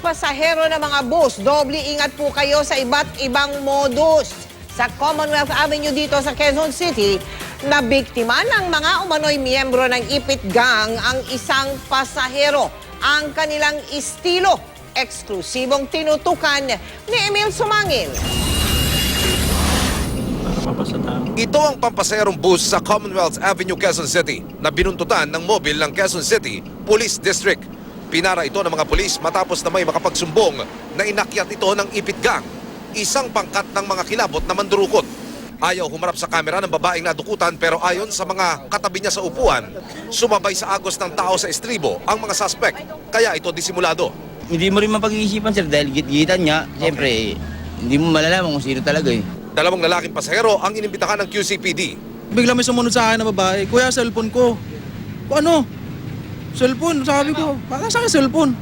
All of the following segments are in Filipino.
pasahero ng mga bus, doble ingat po kayo sa iba't ibang modus. Sa Commonwealth Avenue dito sa Quezon City, na biktima ng mga umano'y miyembro ng Ipit Gang ang isang pasahero. Ang kanilang estilo, eksklusibong tinutukan ni Emil Sumangil. Ito ang pampasaherong bus sa Commonwealth Avenue, Quezon City na binuntutan ng mobil ng Quezon City Police District. Pinara ito ng mga pulis matapos na may makapagsumbong na inakyat ito ng Ipit Gang, isang pangkat ng mga kilabot na mandurukot. Ayaw humarap sa kamera ng babaeng nadukutan pero ayon sa mga katabi niya sa upuan, sumabay sa agos ng tao sa estribo ang mga suspect, kaya ito disimulado. Hindi mo rin mapag-iisipan, sir, dahil git-gitan niya. Siyempre, hindi mo malalaman kung sino talaga eh. Dalawang lalaking pasahero ang inimbitahan ng QCPD. Bigla may sumunod sa akin na babae, "Kuya, cellphone ko." "Ano?" "Cellphone." Sabi ko, "Bakit sa akin cellphone?"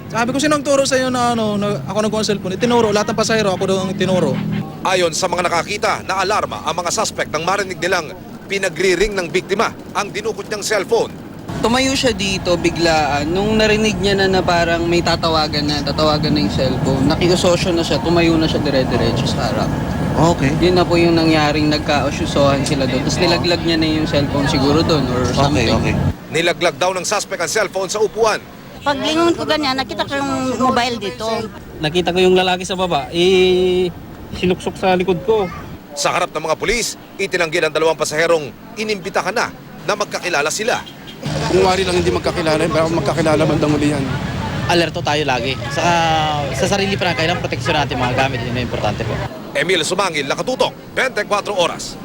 Sabi ko, "Sinong turo sa iyo na ako nagkuha ng cellphone?" Tinuro, lahat ng pasahero, ako daw ang tinuro. Ayon sa mga nakakita, na alarma ang mga suspect nang marinig nilang pinagri-ring ng biktima ang dinukot niyang cellphone. Tumayo siya dito biglaan. Nung narinig niya na parang may tatawagan na yung cellphone, nakiusosyo na siya, tumayo na siya dire-diretso sa harap. Okay. Yun na po yung nangyaring nagka-usyusohan sila doon. Tapos nilaglag niya na yung cellphone siguro doon or something. Okay. Nilaglag daw ng suspect ang cellphone sa upuan. Paglingon ko ganyan, nakita ko yung mobile dito. Nakita ko yung lalaki sa baba, sinuksok sa likod ko. Sa harap ng mga pulis, itinanggi ng dalawang pasaherong inimbitahan na magkakilala sila. Kung wari lang hindi magkakilala, pero magkakilala bandang uli yan. Alerto tayo lagi. Saka sa sarili pa na kailangan proteksyon natin mga gamit. Yun na importante po. Emil Sumangil, nakatutok, 24 oras.